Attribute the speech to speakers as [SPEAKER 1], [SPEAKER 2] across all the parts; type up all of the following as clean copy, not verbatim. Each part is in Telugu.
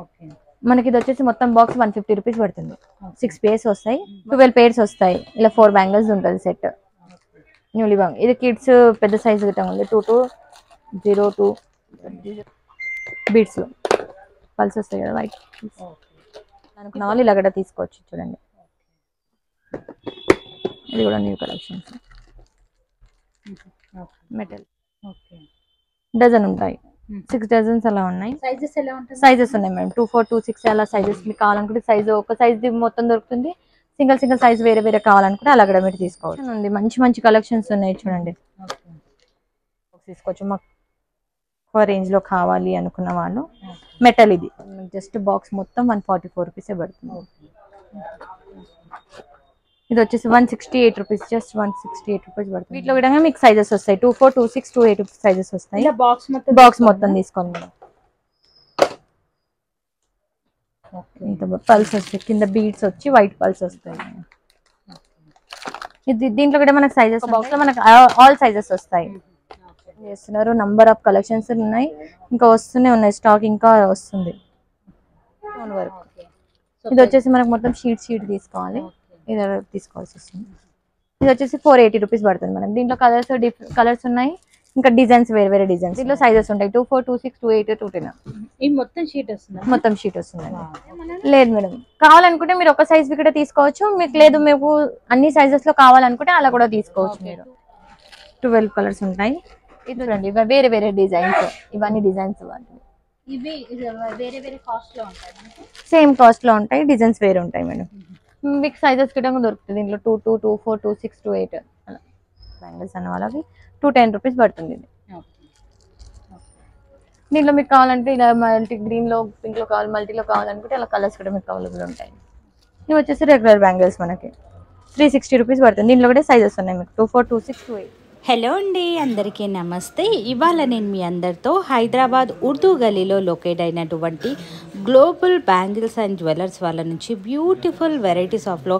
[SPEAKER 1] ఓకే.
[SPEAKER 2] మనకి ఇది వచ్చేసి మొత్తం బాక్స్ 150 రూపీస్ పడుతుంది. 6 పేర్స్ వస్తాయి, 12 పేర్స్ వస్తాయి. ఇలా 4 బ్యాంగిల్స్ ఉంటుంది సెట్. న్యూలీ బాంగ్ ఇది కిడ్స్ పెద్ద సైజ్ గిట్ట ఉంది. 2 to 02 బీడ్స్ లో పల్స్ వస్తాయి కదా వైట్. అనుకున్న వాళ్ళు ఇలా కూడా తీసుకోవచ్చు. చూడండి ఇది కూడా న్యూ కలెక్షన్స్. మెటల్ డజన్ ఉంటాయి, 6 డజన్స్ అలా ఉన్నాయి.
[SPEAKER 1] సైజెస్ ఎలా ఉంటాయి?
[SPEAKER 2] సైజెస్ ఉన్నాయి మేడం, 2, 4, 2, 6 అలా సైజెస్ మీకు కావాలనుకుంటే సైజ్ ఒక సైజ్ మొత్తం దొరుకుతుంది. సింగిల్ సైజ్ వేరే వేరే కావాలనుకుంటే అలా కూడా మీరు తీసుకోవచ్చు. ఉంది మంచి మంచి కలెక్షన్స్ ఉన్నాయి చూడండి. తీసుకోవచ్చు. మాకు రేంజ్ లో కావాలి అనుకున్న వాళ్ళు మెటల్ ఇది జస్ట్ బాక్స్ మొత్తం 144 రూపీస్ పడుతుంది. ఇది వచ్చేసి 168 రూపీస్, జస్ట్ 168 రూపీస్ పడుతుంది. వీటిలో కూడా మీకు సైజెస్ వస్తాయి, 24, 26, 28 సైజెస్ వస్తాయి. బాక్స్ మొత్తం తీసుకోండి. ఇంత పల్స్ వస్తాయి, కింద బీడ్స్ వచ్చి వైట్ పల్స్ వస్తాయి. ఇది దీంట్లో కూడా మనకు సైజెస్ బాక్స్ లో మనకు ఆల్ సైజెస్ వస్తాయి. చేస్తున్నారు, నంబర్ ఆఫ్ కలెక్షన్స్ ఉన్నాయి, ఇంకా వస్తూనే ఉన్నాయి, స్టాక్ ఇంకా వస్తుంది. ఇది వచ్చేసి మనకు మొత్తం షీట్ తీసుకోవాలి, ఇది తీసుకోవాల్సి వస్తుంది. ఇది వచ్చేసి 480 రూపీస్ పడుతుంది మనకి. దీంట్లో కలర్స్ ఉన్నాయి, ఇంకా డిజైన్స్ వేరే వేరే డిజైన్స్. దీంట్లో సైజెస్ ఉంటాయి 24, 26, 28, 210.
[SPEAKER 1] ఈ మొత్తం షీట్ వస్తుంది.
[SPEAKER 2] మొత్తం షీట్ వస్తుందండి. లేదు మేడం, కావాలనుకుంటే మీరు ఒక సైజ్ కూడా తీసుకోవచ్చు. మీకు లేదు మీకు అన్ని సైజెస్ లో కావాలనుకుంటే అలా కూడా తీసుకోవచ్చు మీరు. 12 కలర్స్ ఉంటాయి. ఇది చూడండి వేరే వేరే డిజైన్స్, ఇవన్నీ డిజైన్స్.
[SPEAKER 1] ఇవి వేరే వేరే కాస్ట్ లో ఉంటాయి,
[SPEAKER 2] సేమ్ కాస్ట్ లో ఉంటాయి, డిజైన్స్ వేరే ఉంటాయి మేడం. మీకు సైజెస్ కూడా దొరుకుతుంది దీంట్లో 22, 24, 26, 28 అలా. బ్యాంగిల్స్ అన్న వాళ్ళకి 210 రూపీస్ పడుతుంది ఇది. దీంట్లో మీకు కావాలంటే ఇలా మల్టీ గ్రీన్ లో పింక్ లో కావాలి, మల్టీలో కావాలనుకుంటే అలా కలర్స్ కూడా మీకు అవైలబుల్ ఉంటాయి. ఇవి వచ్చేసి రెగ్యులర్ బ్యాంగిల్స్ మనకి 360 రూపీస్ పడుతుంది. దీంట్లో కూడా సైజెస్ ఉన్నాయి మీకు 24, 26, 28.
[SPEAKER 3] హలో అండి, అందరికీ నమస్తే. ఇవాళ నేను మీ అందరితో హైదరాబాద్ ఉర్దూ గలీలో లొకేట్ అయినటువంటి గ్లోబల్ బ్యాంగిల్స్ అండ్ జ్యువెలర్స్ వాళ్ళ నుంచి బ్యూటిఫుల్ వెరైటీస్ ఆఫ్లో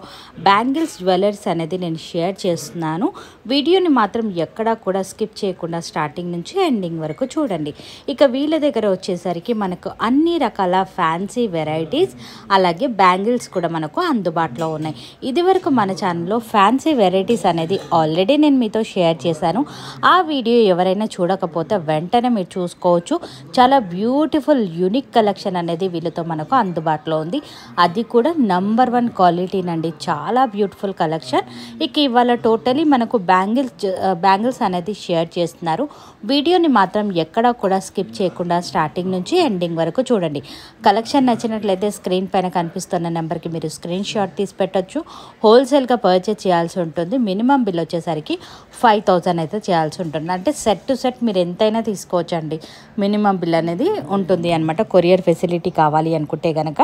[SPEAKER 3] బ్యాంగిల్స్ జ్యువెలర్స్ అనేది నేను షేర్ చేస్తున్నాను. వీడియోని మాత్రం ఎక్కడా కూడా స్కిప్ చేయకుండా స్టార్టింగ్ నుంచి ఎండింగ్ వరకు చూడండి. ఇక వీళ్ళ దగ్గర వచ్చేసరికి మనకు అన్ని రకాల ఫ్యాన్సీ వెరైటీస్ అలాగే బ్యాంగిల్స్ కూడా మనకు అందుబాటులో ఉన్నాయి. ఇదివరకు మన ఛానల్లో ఫ్యాన్సీ వెరైటీస్ అనేది ఆల్రెడీ నేను మీతో షేర్ చేశాను. ఆ వీడియో ఎవరైనా చూడకపోతే వెంటనే మీరు చూసుకోవచ్చు. చాలా బ్యూటిఫుల్ యూనిక్ కలెక్షన్ అనేది వీళ్ళతో మనకు అందుబాటులో ఉంది. అది కూడా నంబర్ 1 క్వాలిటీనండి, చాలా బ్యూటిఫుల్ కలెక్షన్. ఇక ఇవాళ టోటలీ మనకు బ్యాంగిల్స్ అనేది షేర్ చేస్తున్నారు. వీడియోని మాత్రం ఎక్కడా కూడా స్కిప్ చేయకుండా స్టార్టింగ్ నుంచి ఎండింగ్ వరకు చూడండి. కలెక్షన్ నచ్చినట్లయితే స్క్రీన్ పైన కనిపిస్తున్న నెంబర్కి మీరు స్క్రీన్ షాట్ తీసి పెట్టచ్చు. హోల్సేల్గా పర్చేజ్ చేయాల్సి ఉంటుంది. మినిమం బిల్ వచ్చేసరికి 5000 అయితే చేయాల్సి ఉంటుంది. అంటే సెట్ టు సెట్ మీరు ఎంతైనా తీసుకోవచ్చండి. మినిమం బిల్ అనేది ఉంటుంది అనమాట. కొరియర్ ఫెసిలిటీ కావాలి అనుకుంటే కనుక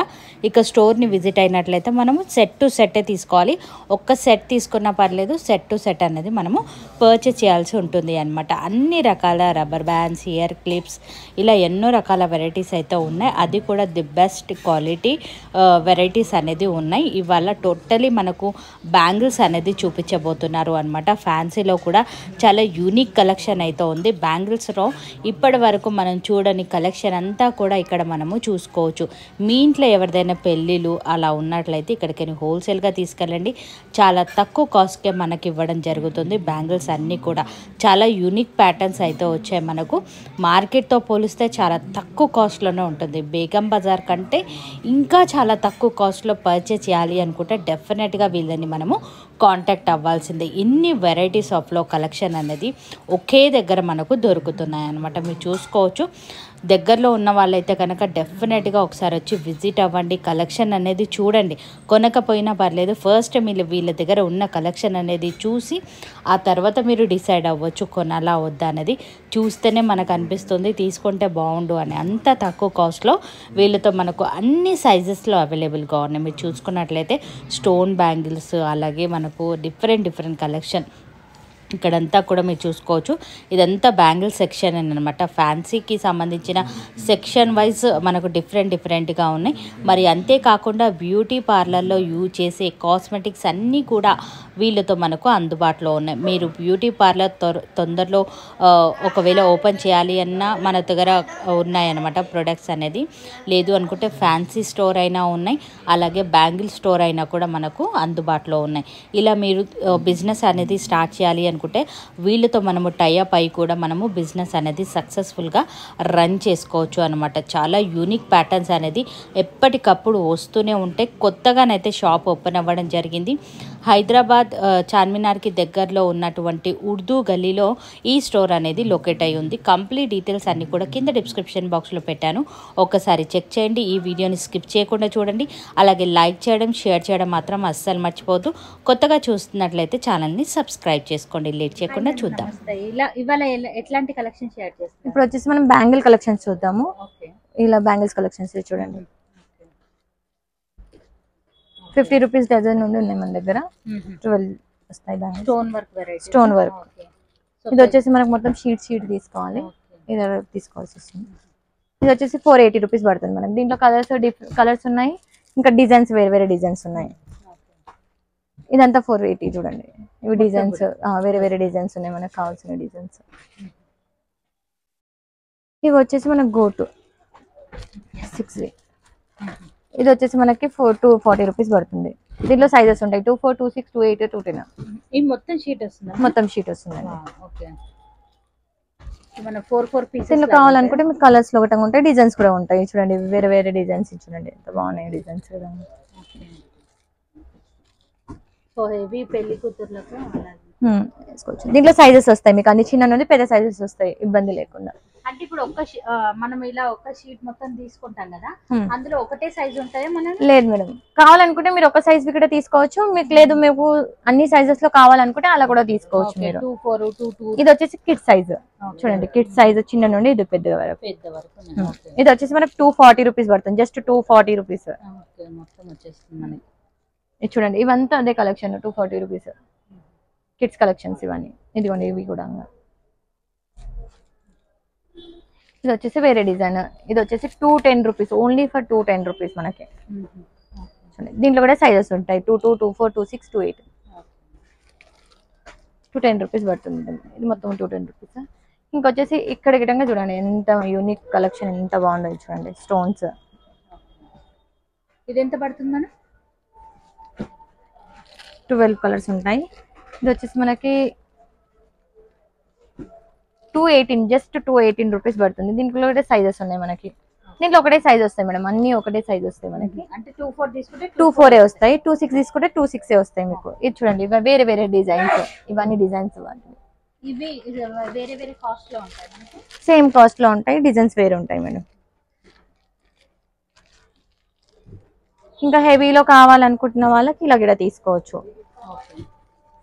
[SPEAKER 3] ఇక స్టోర్ని విజిట్ అయినట్లయితే మనము సెట్ టు సెట్టే తీసుకోవాలి. ఒక్క సెట్ తీసుకున్నా పర్లేదు, సెట్ టు సెట్ అనేది మనము పర్చేజ్ చేయాల్సి ఉంటుంది అనమాట. అన్ని రకాల రబ్బర్ బ్యాండ్స్, ఇయర్ క్లిప్స్ ఇలా ఎన్నో రకాల వెరైటీస్ అయితే ఉన్నాయి. అది కూడా ది బెస్ట్ క్వాలిటీ వెరైటీస్ అనేది ఉన్నాయి. ఇవాళ టోటలీ మనకు బ్యాంగిల్స్ అనేది చూపించబోతున్నారు అనమాట. ఫ్యాన్సీలో కూడా చాలా యూనిక్ కలెక్షన్ అయితే ఉంది. బ్యాంగిల్స్లో ఇప్పటి వరకు మనం చూడని కలెక్షన్ అంతా కూడా ఇక్కడ మనము చూసుకోవచ్చు. మీ ఇంట్లో ఎవరిదైనా పెళ్ళిళ్ళు అలా ఉన్నట్లయితే ఇక్కడికి హోల్సేల్గా తీసుకెళ్ళండి. చాలా తక్కువ కాస్ట్కే మనకి ఇవ్వడం జరుగుతుంది. బ్యాంగిల్స్ అన్నీ కూడా చాలా యూనిక్ ప్యాటర్న్స్ అయితే వచ్చాయి. మనకు మార్కెట్తో పోలిస్తే చాలా తక్కువ కాస్ట్లోనే ఉంటుంది. బేగం బజార్ కంటే ఇంకా చాలా తక్కువ కాస్ట్లో పర్చేస్ చేయాలి అనుకుంటే డెఫినెట్గా వీళ్ళని మనము కాంటాక్ట్ అవ్వాల్సిందే. ఇన్ని వెరైటీస్ ఆఫ్లో కలెక్షన్ అనేది ఒకే దగ్గర మనకు దొరుకుతున్నాయి అన్నమాట. మీరు చూసుకోవచ్చు. దగ్గరలో ఉన్న వాళ్ళైతే కనుక డెఫినెట్గా ఒకసారి వచ్చి విజిట్ అవ్వండి. కలెక్షన్ అనేది చూడండి. కొనకపోయినా పర్లేదు, ఫస్ట్ మీరు వీళ్ళ దగ్గర ఉన్న కలెక్షన్ అనేది చూసి ఆ తర్వాత మీరు డిసైడ్ అవ్వచ్చు కొనాలా వద్దా అనేది. చూస్తేనే మనకు అనిపిస్తుంది తీసుకుంటే బాగుండు అని. అంత తక్కువ కాస్ట్లో వీళ్ళతో మనకు అన్ని సైజెస్లో అవైలబుల్గా ఉన్నాయి. మీరు చూసుకున్నట్లయితే స్టోన్ బ్యాంగిల్స్ అలాగే మనకు డిఫరెంట్ కలెక్షన్ ఇక్కడంతా కూడా మీరు చూసుకోవచ్చు. ఇదంతా బ్యాంగిల్ సెక్షన్ అనమాట. ఫ్యాన్సీకి సంబంధించిన సెక్షన్ వైజ్ మనకు డిఫరెంట్గా ఉన్నాయి. మరి అంతేకాకుండా బ్యూటీ పార్లర్లో యూజ్ చేసే కాస్మెటిక్స్ అన్నీ కూడా వీళ్ళతో మనకు అందుబాటులో ఉన్నాయి. మీరు బ్యూటీ పార్లర్ తొందరలో ఒకవేళ ఓపెన్ చేయాలి అన్నా మన దగ్గర ఉన్నాయన్నమాట ప్రొడక్ట్స్ అనేది. లేదు అనుకుంటే ఫ్యాన్సీ స్టోర్ అయినా ఉన్నాయి, అలాగే బ్యాంగిల్ స్టోర్ అయినా కూడా మనకు అందుబాటులో ఉన్నాయి. ఇలా మీరు బిజినెస్ అనేది స్టార్ట్ చేయాలి అనుకుంటే వీళ్ళతో మనము టైఅప్ అయి కూడా మనము బిజినెస్ అనేది సక్సెస్ఫుల్గా రన్ చేసుకోవచ్చు అనమాట. చాలా యూనిక్ ప్యాటర్న్స్ అనేది ఎప్పటికప్పుడు వస్తూనే ఉంటాయి. కొత్తగానైతే షాప్ ఓపెన్ అవ్వడం జరిగింది. హైదరాబాద్ చార్మినార్కి దగ్గరలో ఉన్నటువంటి ఉర్దూ గల్లీలో ఈ స్టోర్ అనేది లొకేట్ అయి ఉంది. కంప్లీట్ డీటెయిల్స్ అన్నీ కూడా కింద డిస్క్రిప్షన్ బాక్స్లో పెట్టాను, ఒక్కసారి చెక్ చేయండి. ఈ వీడియోని స్కిప్ చేయకుండా చూడండి. అలాగే లైక్ చేయడం, షేర్ చేయడం మాత్రం అస్సలు మర్చిపోవద్దు. కొత్తగా చూస్తున్నట్లయితే ఛానల్ని సబ్స్క్రైబ్ చేసుకోండి. లేట్ చేయకుండా చూద్దాం.
[SPEAKER 1] ఇవాళ ఎట్లాంటి కలెక్షన్ షేర్ చేస్తాం?
[SPEAKER 2] ఇప్పుడు వచ్చేసి మనం బ్యాంగిల్ కలెక్షన్స్ చూద్దాము. ఇలా బ్యాంగిల్స్ కలెక్షన్స్ చూడండి. 50 రూపీస్ డజన్ నుండి ఉన్నాయి మన దగ్గర. 12 వస్తాయి బ్యాంగిల్స్. Stone work. ఇది వచ్చేసి మనకు మొత్తం షీట్ తీసుకోవాలి. ఇది తీసుకోవాల్సి వస్తుంది. ఇది వచ్చేసి 480 రూపీస్ పడుతుంది మనకి. దీంట్లో కలర్స్ ఉన్నాయి, ఇంకా డిజైన్స్ వేరే డిజైన్స్ ఉన్నాయి. ఇదంతా 480 చూడండి. ఇవి డిజైన్స్ వేరే డిజైన్స్ ఉన్నాయి, మనకు కావాల్సిన డిజైన్స్. ఇవి వచ్చేసి మనకు గోటు 6. ఇది వచ్చేసి మనకి 240 రూపీస్ పడుతుంది. దీంట్లో సైజెస్ ఉంటాయి 24, 26, 28, 210.
[SPEAKER 1] ఇది మొత్తం షీట్ వస్తుంది.
[SPEAKER 2] మొత్తం షీట్ వస్తుంది.
[SPEAKER 1] ఓకే, మన 4 పీసెస్.
[SPEAKER 2] దీంట్లో కావాలనుకుంటే మీకు కలర్స్ లో ఒకటి ఉంటాయి, డిజైన్స్ కూడా ఉంటాయి. చూడండి వేరే డిజైన్స్ చూడండి ఎంత బాగున్నాయి డిజైన్స్.
[SPEAKER 1] సో హెవీ పెళ్లి కూతుర్లకు
[SPEAKER 2] వేసుకోవచ్చు. దీంట్లో సైజెస్ వస్తాయి మీకు, అన్ని చిన్న నుండి పెద్ద సైజెస్ వస్తాయి, ఇబ్బంది లేకుండా.
[SPEAKER 1] అంటే ఇప్పుడు మనం ఇలా ఒక షీట్ మొత్తం తీసుకుంటాం కదా, అందులో ఒకటే సైజ్ ఉంటాయా? మనం
[SPEAKER 2] లేదు మేడం, కావాలనుకుంటే మీరు ఒక సైజ్ కూడా తీసుకోవచ్చు. మీకు లేదు మేము అన్ని సైజెస్ లో కావాలనుకుంటే అలా కూడా తీసుకోవచ్చు మీరు.
[SPEAKER 1] 2, 4, 2, 2.
[SPEAKER 2] ఇది వచ్చేసి కిడ్ సైజ్ చూడండి. కిడ్ సైజ్ చిన్న నుండి ఇది పెద్ద వరకు. ఇది వచ్చేసి మనకు 240 రూపీస్ పడుతుంది. జస్ట్ 240 రూపీస్
[SPEAKER 1] మొత్తం వచ్చేస్తుంది మనకి.
[SPEAKER 2] ఇది చూడండి, ఇవంతా అదే కలెక్షన్ 240 రూపీస్ కిడ్స్ కలెక్షన్స్ ఇవన్నీ. ఇదిగోండి ఇవి కూడా. ఇది వచ్చేసి వేరే డిజైన్. ఇది వచ్చేసి 210 రూపీస్, ఓన్లీ ఫర్ 210 రూపీస్ మనకి. దీంట్లో కూడా సైజెస్ ఉంటాయి 22, 24, 26, 28. 210 రూపీస్ పడుతుంది. ఇది మొత్తం 210 రూపీస్. ఇంకొచ్చేసి ఇక్కడ గిటంగా చూడండి ఎంత యూనిక్ కలెక్షన్, ఎంత బాగుంది చూడండి. స్టోన్స్
[SPEAKER 1] ఇది ఎంత పడుతుంది మేడం?
[SPEAKER 2] 12 కలర్స్ ఉంటాయి. ఇది వచ్చేసి మనకి 218, జస్ట్ 218 రూపీస్ పడుతుంది. దీంట్లో కూడా సైజెస్ ఉన్నాయి మనకి. దీంట్లో ఒకటే సైజ్ వస్తాయి మేడం, అన్ని ఒకటే సైజ్ వస్తాయి మనకి.
[SPEAKER 1] అంటే 24 తీసుకుంటే
[SPEAKER 2] 24 వస్తాయి, 26 తీసుకుంటే 26 వస్తాయి మీకు. ఇది చూడండి వేరే డిజైన్స్, ఇవన్నీ డిజైన్స్.
[SPEAKER 1] ఇవి వేరే కాస్ట్ లో ఉంటాయి,
[SPEAKER 2] సేమ్ కాస్ట్ లో ఉంటాయి, డిజైన్స్ వేరే ఉంటాయి మేడం. ఇంకా హెవీలో కావాలనుకుంటున్న వాళ్ళకి ఇలా కూడా తీసుకోవచ్చు.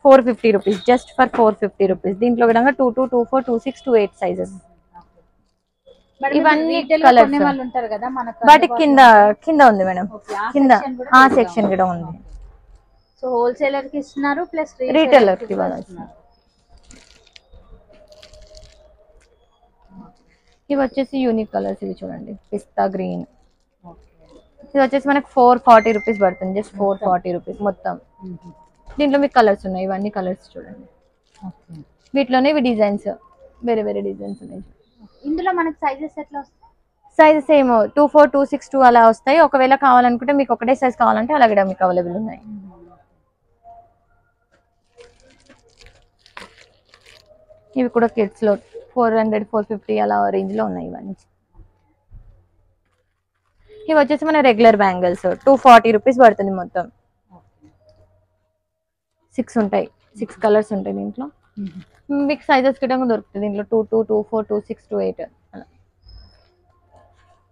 [SPEAKER 2] 450 రూపీస్, జస్ట్ ఫర్ 450 రూపీస్. దీంట్లో కూడా 22, 24, 26, 28 సైజెస్. ఇవన్నీ కలర్స్. వాటి కింద ఉంది మేడం, కింద ఆ సెక్షన్ కూడా ఉంది.
[SPEAKER 1] సో హోల్సేలర్ కి ఇస్తున్నారు, ప్లస్
[SPEAKER 2] రీటైలర్ కి ఇవ్వాలి. ఇవి వచ్చేసి యూనిక్ కలర్స్. ఇవి చూడండి పిస్తా గ్రీన్. ఇది వచ్చేసి మనకి 440 రూపీస్ పడుతుంది. జస్ట్ 440 రూపీస్ మొత్తం. దీంట్లో మీకు కలర్స్ ఉన్నాయి, ఇవన్నీ కలర్స్ చూడండి. వీటిలోనే ఇవి డిజైన్స్, వేరే డిజైన్స్ ఉన్నాయి.
[SPEAKER 1] ఇందులో మనకి సైజెస్ ఎట్లా వస్తాయి?
[SPEAKER 2] సైజెస్ సేమ్ 24, 26, 2 అలా వస్తాయి. ఒకవేళ కావాలనుకుంటే మీకు ఒకటే సైజ్ కావాలంటే అలా కూడా మీకు అవైలబుల్ ఉన్నాయి. ఇవి కూడా కిడ్స్ లో 400, 450 అలా రేంజ్ లో ఉన్నాయి ఇవన్నీ. ఇవి వచ్చేసి మన రెగ్యులర్ బ్యాంగిల్స్ 240 రూపీస్ పడుతుంది మొత్తం. 6 ఉంటాయి, 6 కలర్స్ ఉంటాయి దీంట్లో. మీకు సైజెస్ కూడా దొరుకుతుంది దీంట్లో 22, 24, 26, 28 అలా.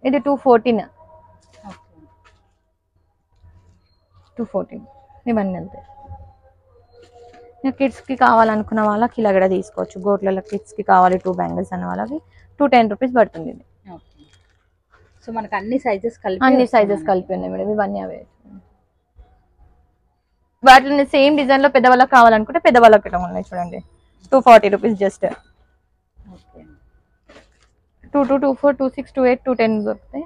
[SPEAKER 2] ఇది 214, 214 ఇవన్నీ అంతే. కిడ్స్ కి కావాలనుకున్న వాళ్ళకి ఇలా కూడా తీసుకోవచ్చు. గోట్లలో కిడ్స్ కి కావాలి 2 బ్యాంగిల్స్ అన్న వాళ్ళకి 210 రూపీస్ పడుతుంది ఇది.
[SPEAKER 1] సో మనకి అన్ని సైజెస్
[SPEAKER 2] కలిపి ఉన్నాయి మేడం. ఇవన్నీ అవే. వాటిని సేమ్ డిజైన్ లో పెద్దవాళ్ళకి కావాలనుకుంటే పెద్దవాళ్ళకి ఉన్నాయి చూడండి. 240 రూపీస్ జస్ట్.
[SPEAKER 1] ఓకే
[SPEAKER 2] 22, 24, 26, 28, 210 దొరుకుతాయి.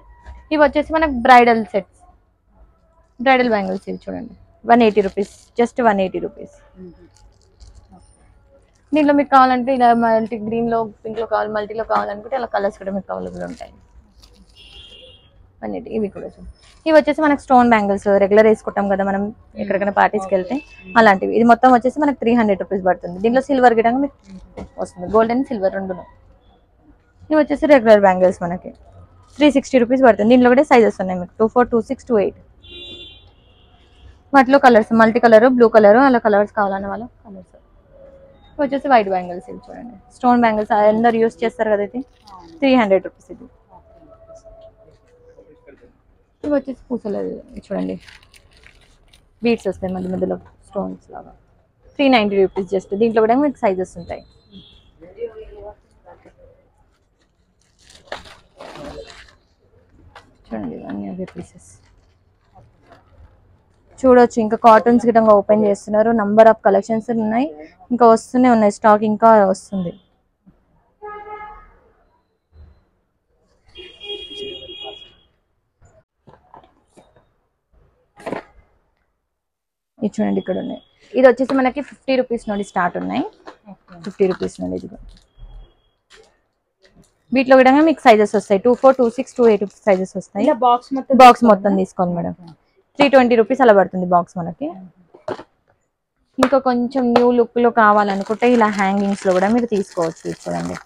[SPEAKER 2] ఇవి వచ్చేసి మనకు బ్రైడల్ సెట్స్, బ్రైడల్ బ్యాంగిల్స్. ఇవి చూడండి 180 రూపీస్, జస్ట్ 180 రూపీస్. దీంట్లో మీకు కావాలంటే ఇలా మల్టీ గ్రీన్లో, పింక్లో కావాలి, మల్టీలో కావాలనుకుంటే అలా కలర్స్ కూడా మీకు అవైలబుల్ ఉంటాయి. 180. ఇవి కూడా చూడండి. ఇవి వచ్చేసి మనకు స్టోన్ బ్యాంగిల్స్, రెగ్యులర్ వేసుకుంటాం కదా మనం ఎక్కడికైనా పార్టీస్కి వెళ్తే, అలాంటివి. ఇది మొత్తం వచ్చేసి మనకు 300 రూపీస్ పడుతుంది. దీంట్లో సిల్వర్ గిటంగా మీకు వస్తుంది, గోల్డ్ అండ్ సిల్వర్ రెండును. ఇవి వచ్చేసి రెగ్యులర్ బ్యాంగిల్స్ మనకి 360 రూపీస్ పడుతుంది. దీంట్లో కూడా సైజెస్ ఉన్నాయి మీకు 24, 26, 28. వాటిలో colours multi colour, blue colour, అలా కలర్స్ కావాలన్న వాళ్ళ కలర్స్. వచ్చేసి వైట్ బ్యాంగిల్స్. ఇవి చూడండి స్టోన్ బ్యాంగిల్స్ అందరు యూస్ చేస్తారు కదా, ఇది 300 రూపీస్. ఇది ఇవి వచ్చేసి పూసలు చూడండి, బీడ్స్ వస్తాయి మధ్య మధ్యలో స్టోన్స్ లాగా, 390 రూపీస్ జస్ట్. దీంట్లో కూడా మీకు సైజెస్ ఉంటాయి. చూడండి అన్ని అవే పీసెస్ చూడొచ్చు. ఇంకా కాటన్స్ గిటంగా ఓపెన్ చేస్తున్నారు, నంబర్ ఆఫ్ కలెక్షన్స్ ఉన్నాయి, ఇంకా వస్తూనే ఉన్నాయి, స్టాక్ ఇంకా వస్తుంది. ఇది చూడండి ఇక్కడ ఉన్నాయి. ఇది వచ్చేసి మనకి 50 రూపీస్ నుండి స్టార్ట్ ఉన్నాయి, 50 రూపీస్ నుండి. ఇది వీటిలో కూడా మీకు సైజెస్ వస్తాయి 24, 26, 28 సైజెస్ వస్తాయి. బాక్స్ మొత్తం తీసుకోండి మేడం, 320 రూపీస్ అలా పడుతుంది బాక్స్ మనకి. ఇంకా కొంచెం న్యూ లుక్ లో కావాలనుకుంటే ఇలా హ్యాంగింగ్స్ లో కూడా మీరు తీసుకోవచ్చు. చూడండి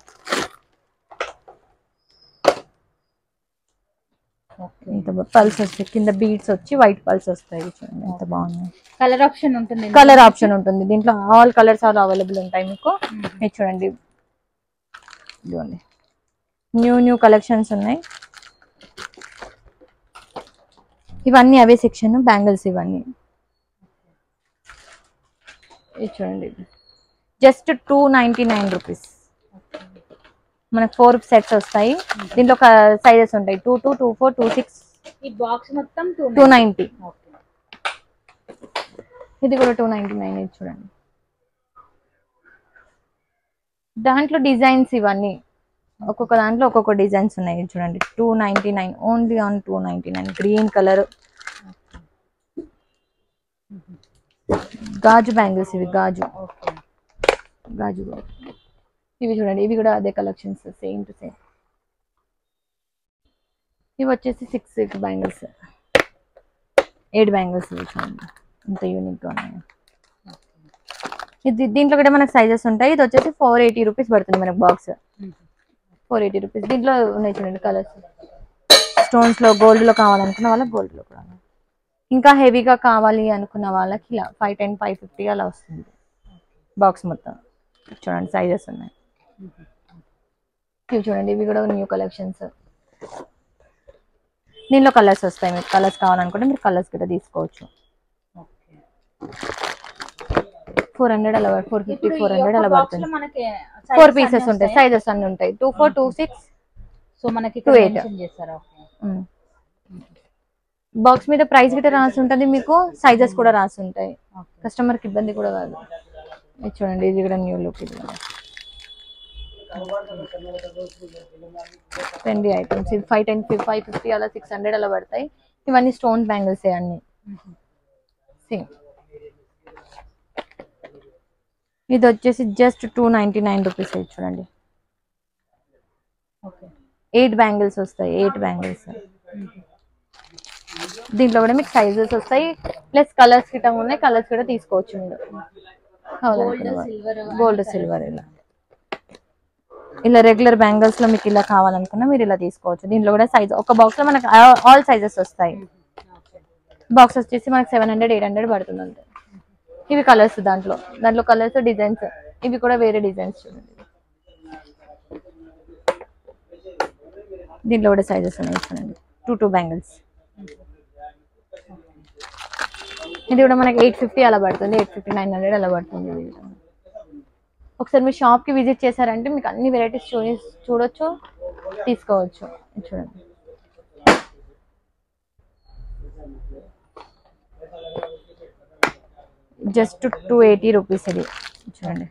[SPEAKER 2] ఎంత పల్స్ వస్తాయి, కింద బీడ్స్ వచ్చి వైట్ పల్స్ వస్తాయి. చూడండి ఎంత బాగున్నాయి.
[SPEAKER 1] కలర్ ఆప్షన్ ఉంటుంది,
[SPEAKER 2] కలర్ ఆప్షన్ ఉంటుంది దీంట్లో, ఆల్ కలర్స్ ఆల్ అవైలబుల్ ఉంటాయి మీకు. ఇది చూడండి, ఇదిగోండి న్యూ కలెక్షన్స్ ఉన్నాయి. ఇవన్నీ అవే సెక్షన్ బ్యాంగిల్స్ ఇవన్నీ. ఇది చూడండి జస్ట్ 299 రూపీస్. మనకు 4 సెట్స్ వస్తాయి. దీంట్లో సైజెస్ ఉంటాయి 22, 24, 26.
[SPEAKER 1] ఈ బాక్స్ మొత్తం
[SPEAKER 2] 290. ఇది కూడా 299. ఇది చూడండి దాంట్లో డిజైన్స్ ఇవన్నీ, ఒక్కొక్క దాంట్లో ఒక్కొక్క డిజైన్స్ ఉన్నాయి. చూడండి 299, ఓన్లీ ఆన్ 299. గ్రీన్ కలర్ గాజు బ్యాంగిల్స్, ఇవి గాజు. ఇవి చూడండి, ఇవి కూడా అదే కలెక్షన్స్, సేమ్ టు సేమ్. ఇవి వచ్చేసి 6 బ్యాంగిల్స్, 8 బ్యాంగిల్స్. ఇవి చూడండి ఇంత యూనిక్గా ఉన్నాయి. ఇది దీంట్లో కూడా మనకు సైజెస్ ఉంటాయి. ఇది వచ్చేసి 480 రూపీస్ పడుతుంది మనకు బాక్స్, 480 రూపీస్. దీంట్లో ఉన్నాయి చూడండి కలర్స్. స్టోన్స్ లో, గోల్డ్ లో కావాలనుకున్న వాళ్ళకి గోల్డ్ లో కూడా, ఇంకా హెవీగా కావాలి అనుకున్న వాళ్ళకి ఇలా 510, 550 అలా వస్తుంది బాక్స్ మొత్తం. చూడండి సైజెస్ ఉన్నాయి. ఇవి చూడండి, ఇవి కూడా న్యూ కలెక్షన్స్. దీనిలో కలర్స్ వస్తాయి, మీకు కలర్స్ కావాలనుకుంటే మీరు కలర్స్ కూడా తీసుకోవచ్చు. 400 అలా, 450, 400 అలా పడుతుంది. 4 పీసెస్ ఉంటాయి, సైజెస్ అన్ని ఉంటాయి 24, 26.
[SPEAKER 1] సో మనకి
[SPEAKER 2] 28 బాక్స్ మీద ప్రైస్ గిట్ట రాసి ఉంటుంది మీకు, సైజెస్ కూడా రాసి ఉంటాయి, కస్టమర్ కి ఇబ్బంది కూడా కాదు. ఇది చూడండి, ఇది కూడా న్యూ లుక్. ఇది ట్రెండీ ఐటమ్స్. ఇది 510, 550 అలా, 600 అలా పడతాయి. ఇవన్నీ స్టోన్ బ్యాంగిల్స్ అన్ని సేమ్. ఇది వచ్చేసి జస్ట్ 299 రూపీస్. చూడండి 8 బ్యాంగిల్స్ వస్తాయి, 8 బ్యాంగిల్స్. దీంట్లో కూడా మీకు సైజెస్ వస్తాయి, ప్లస్ కలర్స్ గిట్ట ఉన్నాయి, కలర్స్ కూడా తీసుకోవచ్చు మీరు గోల్డ్, సిల్వర్. ఇలా రెగ్యులర్ బ్యాంగిల్స్ లో మీకు ఇలా కావాలనుకున్నా మీరు ఇలా తీసుకోవచ్చు. దీంట్లో కూడా సైజ్, ఒక బాక్స్ లో మనకు ఆల్ సైజెస్ వస్తాయి. బాక్స్ వచ్చేసి మనకు 700, 800 పడుతుంది అంతే. ఇవి కలర్స్, దాంట్లో కలర్స్, డిజైన్స్. ఇవి కూడా వేరే డిజైన్స్. చూడండి దీంట్లో కూడా సైజెస్ ఉన్నాయి. చూడండి 2 బ్యాంగిల్స్. ఇది కూడా మనకి 850 అలా పడుతుంది, 850, 900 అలా పడుతుంది. ఒకసారి మీరు షాప్ కి విజిట్ చేశారంటే మీకు అన్ని వెరైటీస్ చూడొచ్చు, తీసుకోవచ్చు. చూడండి జస్ట్ 280 రూపీస్. ఇది చూడండి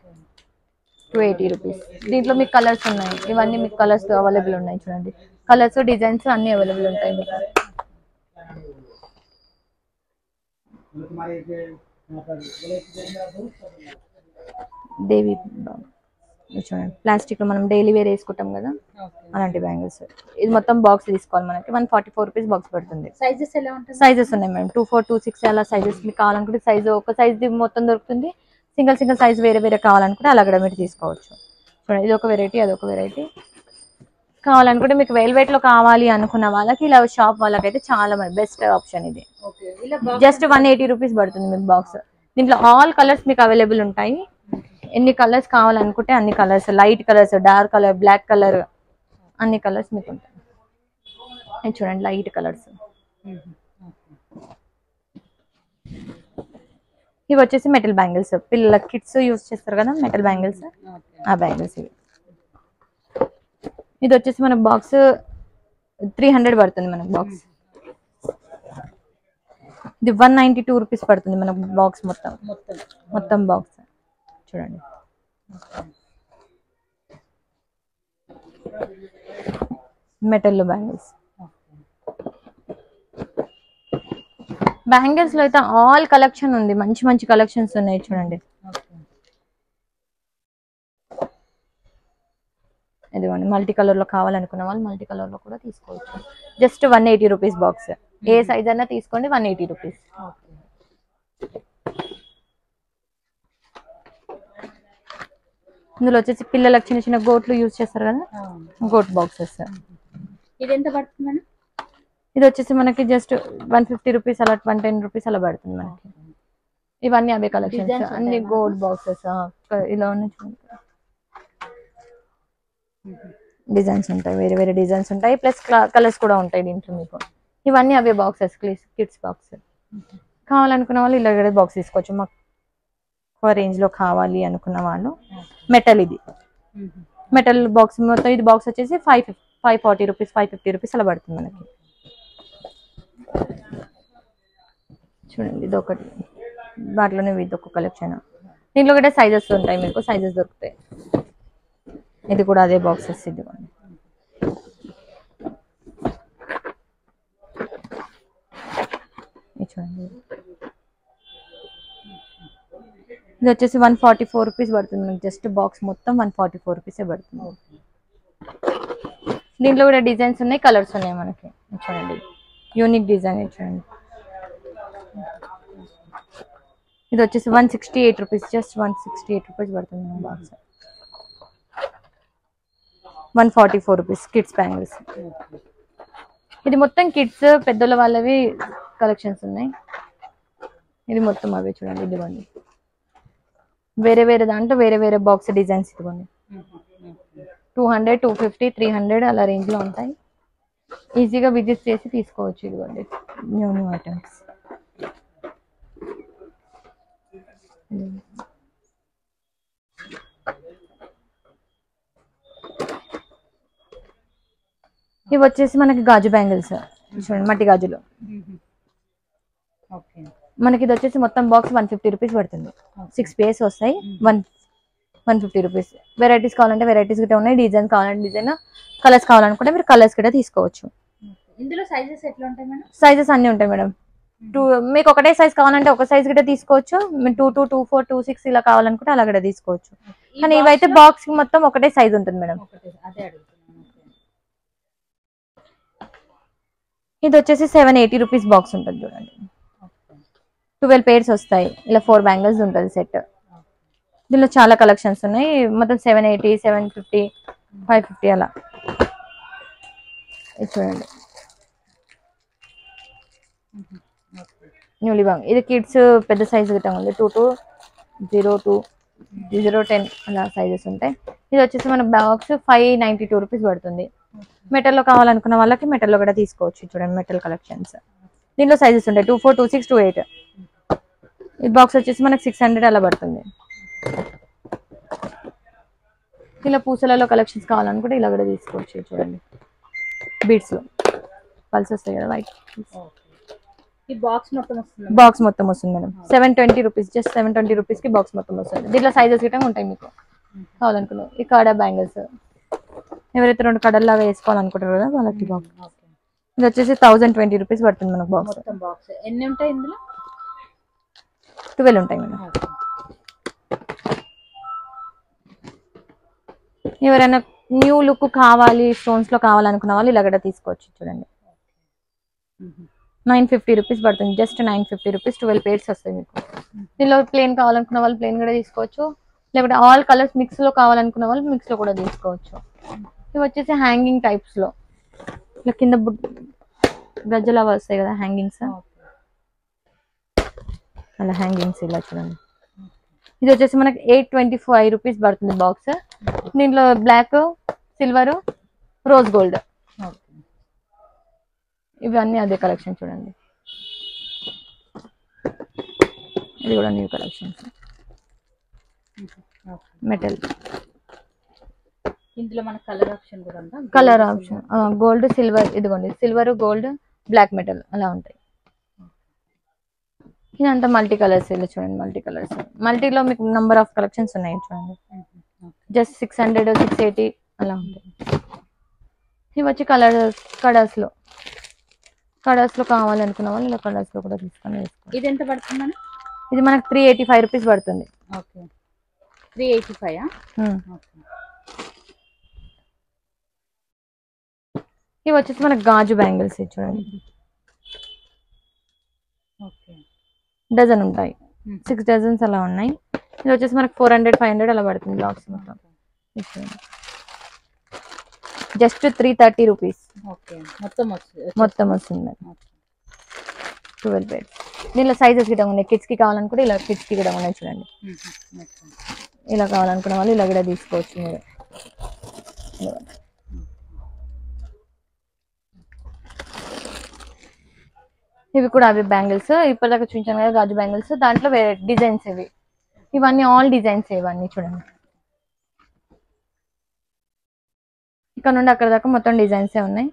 [SPEAKER 2] 280 రూపీస్. దీంట్లో మీకు కలర్స్ ఉన్నాయి, ఇవన్నీ మీకు కలర్స్ అవైలబుల్ ఉన్నాయి చూడండి. కలర్స్ డిజైన్స్ అన్ని అవైలబుల్ ఉంటాయి మీకు. దేవి చూడండి, ప్లాస్టిక్ లో మనం డైలీ వేర్ వేసుకుంటాం కదా అలాంటి బ్యాంగిల్స్. ఇది మొత్తం బాక్స్ తీసుకోవాలి మనకి 144 రూపీస్ బాక్స్ పడుతుంది.
[SPEAKER 1] సైజెస్ ఎలా ఉంటుంది?
[SPEAKER 2] సైజెస్ ఉన్నాయి మేడం, 24, 26 అలా సైజెస్ మీకు కావాలనుకుంటే సైజు ఒక సైజ్ మొత్తం దొరుకుతుంది. సింగిల్ సింగిల్ సైజ్ వేరే వేరే కావాలనుకుంటే అలా కూడా మీరు తీసుకోవచ్చు. చూడండి, ఇది ఒక వెరైటీ, అదొక వెరైటీ. కావాలనుకుంటే మీకు వెల్వెట్ లో కావాలి అనుకున్న వాళ్ళకి ఇలా షాప్ వాళ్ళకైతే చాలా బెస్ట్ ఆప్షన్ ఇది. జస్ట్ 180 రూపీస్ పడుతుంది మీకు బాక్స్. దీంట్లో ఆల్ కలర్స్ మీకు అవైలబుల్ ఉంటాయి. ఎన్ని కలర్స్ కావాలనుకుంటే అన్ని colours, light colours, dark colour, black colour, అన్ని కలర్స్ మీకు ఉంటాయి. చూడండి లైట్ కలర్స్. ఇవి వచ్చేసి మెటల్ బ్యాంగిల్స్, పిల్లల కిడ్స్ యూస్ చేస్తారు కదా మెటల్ బ్యాంగిల్స్, ఆ బ్యాంగిల్స్ ఇవి. ఇది వచ్చేసి మన బాక్స్ 300 పడుతుంది మనకు బాక్స్. ఇది 192 రూపీస్ పడుతుంది మనకు బాక్స్ మొత్తం బాక్స్. చూడండి మెటల్ బ్యాంగిల్స్. బ్యాంగిల్స్ లో అయితే ఆల్ కలెక్షన్ ఉంది, మంచి మంచి కలెక్షన్స్ ఉన్నాయి చూడండి. ఇదిగోండి, మల్టీ కలర్ లో కావాలనుకున్న వాళ్ళు మల్టీ కలర్ లో కూడా తీసుకోవచ్చు. Just 180 rupees box. ఏ సైజ్ అయినా తీసుకోండి, 180 రూపీస్. ఇందులో వచ్చేసి పిల్లలకు చిన్న చిన్న గోట్లు యూజ్ చేస్తారు కదా, గోట్ బాక్సెస్.
[SPEAKER 1] ఇది ఎంత పడుతుంది మేడం?
[SPEAKER 2] ఇది వచ్చేసి మనకి జస్ట్ 150 రూపీస్ అలా 110 రూపీస్ అలా పడుతుంది మనకి. ఇవన్నీ అవే కలెక్షన్స్, అన్ని గోల్డ్ బాక్సెస్. ఇలా ఉన్నాయి డిజైన్స్ ఉంటాయి, వేరే వేరే డిజైన్స్ ఉంటాయి, ప్లస్ కలర్స్ కూడా ఉంటాయి దీంట్లో మీకు. ఇవన్నీ అవే బాక్సెస్, కిడ్స్ బాక్స్. కావాలనుకున్న వాళ్ళు ఇలా బాక్స్ తీసుకోవచ్చు. మాకు రేంజ్ లో కావాలి అనుకున్న వాళ్ళు మెటల్, ఇది మెటల్ బాక్స్ మొత్తం. ఇది బాక్స్ వచ్చేసి 540 రూపీస్, 550 రూపీస్ అలా పడుతుంది మనకి. చూడండి ఇది ఒకటి, వాటిలోనే ఇది ఒక కలెక్షన్. దీంట్లో కూడా సైజెస్ ఉంటాయి మీకు, సైజెస్ దొరుకుతాయి. ఇది కూడా అదే బాక్సెస్. ఇది చూడండి, ఇది వచ్చేసి 144 రూపీస్ పడుతుంది మనకి. జస్ట్ బాక్స్ మొత్తం 144 రూపీసే పడుతుంది. దీంట్లో కూడా డిజైన్స్ ఉన్నాయి, కలర్స్ ఉన్నాయి మనకి. చూడండి యూనిక్ డిజైన్ చూడండి. ఇది వచ్చేసి 168 రూపీస్, జస్ట్ 168 రూపీస్ పడుతుంది మన బాక్స్. 144 rupees kids bangles. ఇది మొత్తం కిడ్స్ పెద్దల వాళ్ళవి కలెక్షన్స్ ఉన్నాయి. ఇది మొత్తం అవే చూడండి. ఇదిగోండి వేరే వేరే దాంట్లో వేరే వేరే బాక్స్ డిజైన్స్. ఇదిగోండి 200, 250, 300 అలా రేంజ్ లో ఉంటాయి. ఈజీగా విజిట్ చేసి తీసుకోవచ్చు. ఇదిగోండి న్యూ ఐటమ్స్. ఇవి వచ్చేసి మనకి గాజు బ్యాంగిల్స్ చూడండి, మట్టి గాజులు. మనకి ఇది వచ్చేసి మొత్తం బాక్స్ 150 రూపీస్ పడుతుంది. 6 పేర్స్ వస్తాయి, 150 రూపీస్. వెరైటీస్ కావాలంటే వెరైటీస్ గిట్ట ఉన్నాయి, డిజైన్ కావాలంటే డిజైన్, కలర్స్ కావాలనుకుంటే మీరు కలర్స్ గిట్ట తీసుకోవచ్చు.
[SPEAKER 1] ఇందులో సైజెస్ ఎట్లా ఉంటాయి మేడం?
[SPEAKER 2] సైజెస్ అన్ని ఉంటాయి మేడం. మీకు ఒకటే సైజ్ కావాలంటే ఒక సైజ్ గిట్ట తీసుకోవచ్చు. 22, 24, 26 ఇలా కావాలనుకుంటే అలా కూడా తీసుకోవచ్చు. కానీ ఇవైతే బాక్స్ మొత్తం ఒకటే సైజ్ ఉంటుంది మేడం. ఇది వచ్చేసి 780 రూపీస్ బాక్స్ ఉంటుంది చూడండి. 12 పేర్స్ వస్తాయి. ఇలా 4 బ్యాంగిల్స్ ఉంటుంది సెట్. దీనిలో చాలా కలెక్షన్స్ ఉన్నాయి. మొత్తం 780, 750, 550 అలా. ఇది చూడండి న్యూలీ బాంగ్. ఇది కిడ్స్ పెద్ద సైజ్ గిట్ట ఉంది. 22, 010 అలా సైజెస్ ఉంటాయి. ఇది వచ్చేసి మన బాక్స్ 592 రూపీస్ పడుతుంది. మెటల్లో కావాలనుకున్న వాళ్ళకి మెటల్లో కూడా తీసుకోవచ్చు. చూడండి మెటల్ కలెక్షన్స్. దీంట్లో సైజెస్ ఉంటాయి 24, 26, 28. ఈ బాక్స్ వచ్చేసి మనకి 600 అలా పడుతుంది. ఇలా పూసలలో కలెక్షన్స్ కావాలనుకుంటే ఇలా కూడా తీసుకోవచ్చు. చూడండి బీడ్స్ లో పల్స్ వస్తాయి కదా వైట్.
[SPEAKER 1] ఈ బాక్స్ మొత్తం వస్తుంది.
[SPEAKER 2] బాక్స్ మొత్తం వస్తుంది మేడం. 720 రూపీస్, జస్ట్ 720 రూపీస్ కి బాక్స్ మొత్తం వస్తుంది. దీంట్లో సైజెస్ గిట్ట ఉంటాయి మీకు. కావాలనుకున్నాం. ఈ కాడా బ్యాంగిల్స్ ఎవరైతే 2 కడల్లాగా వేసుకోవాలనుకుంటారు కదా వాళ్ళకి బాక్స్. ఇది వచ్చేసి 1020 రూపీస్ పడుతుంది మనకు బాక్స్.
[SPEAKER 1] మొత్తం బాక్స్ ఎన్ని ఉంటాయి ఇందులో?
[SPEAKER 2] 12 ఉంటాయి మేడం. ఎవరైనా న్యూ లుక్ కావాలి స్టోన్స్ లో కావాలనుకున్న వాళ్ళు ఇలా కూడా తీసుకోవచ్చు. చూడండి 950 రూపీస్ పడుతుంది. జస్ట్ 950 రూపీస్ 12 పేర్స్ వస్తాయి మీకు. దీనిలో ప్లేన్ కావాలనుకున్న వాళ్ళు ప్లేన్ కూడా తీసుకోవచ్చు, లేకపోతే ఆల్ కలర్స్ మిక్స్ లో కావాలనుకున్న వాళ్ళు మిక్స్ లో కూడా తీసుకోవచ్చు. ఇవి వచ్చేసి హ్యాంగింగ్ టైప్స్ లో ఇలా కింద గజ్జలా వస్తాయి కదా హ్యాంగింగ్స్, అలా హ్యాంగింగ్స్ ఇలా చూడండి. ఇది వచ్చేసి మనకి 825 రూపీస్ పడుతుంది బాక్స్. దీంట్లో బ్లాక్, సిల్వర్, రోజ్ గోల్డ్ ఇవన్నీ అదే కలెక్షన్. చూడండి ఇది కూడా న్యూ కలెక్షన్స్. మెటల్
[SPEAKER 1] ఇందులో మన కలర్ ఆప్షన్ కూడా ఉందా?
[SPEAKER 2] కలర్ ఆప్షన్ గోల్డ్, సిల్వర్, ఇదిగోండి సిల్వర్, గోల్డ్, బ్లాక్ మెటల్ అలా ఉంటాయి. ఇదంతా మల్టీ కలర్స్. ఇలా చూడండి మల్టీ కలర్స్. మల్టీలో మీకు నంబర్ ఆఫ్ కలెక్షన్స్ ఉన్నాయి చూడండి. జస్ట్ 600, 680 అలా ఉంటాయి. ఇవి వచ్చి కలర్స్ లో కావాలనుకున్న వాళ్ళు ఇలా కలర్స్ లో కూడా తీసుకొని వేసుకోండి.
[SPEAKER 1] ఇది ఎంత పడుతుంది?
[SPEAKER 2] ఇది మనకు 385 రూపీస్ పడుతుంది.
[SPEAKER 1] ఓకే 385.
[SPEAKER 2] ఇవి వచ్చేసి మనకు గాజు బ్యాంగిల్స్ చూడండి. డజన్ ఉంటాయి, 6 డజన్స్ అలా ఉన్నాయి. ఇది వచ్చేసి మనకు 400, 500 అలా పడుతుంది బాక్స్ మొత్తం. జస్ట్ 330 రూపీస్ మొత్తం వస్తుంది. 12 పేర్స్. దీనిలో సైజెస్ గిట్ట ఉన్నాయి. కిడ్స్ కి కావాలనుకుంటే ఇలా కిడ్స్ కి కూడా ఉన్నాయి చూడండి. ఇలా కావాలనుకున్న వాళ్ళు ఇలా కూడా తీసుకోవచ్చు మీరు. ఇవి కూడా అవి బ్యాంగిల్స్ ఇప్పటిదాకా చూపించాను కదా గాజు బ్యాంగిల్స్. దాంట్లో వేరే డిజైన్స్ ఇవన్నీ ఆల్ డిజైన్స్ ఇవన్నీ చూడండి. ఇక్కడ నుండి అక్కడ దాకా మొత్తం డిజైన్సే ఉన్నాయి.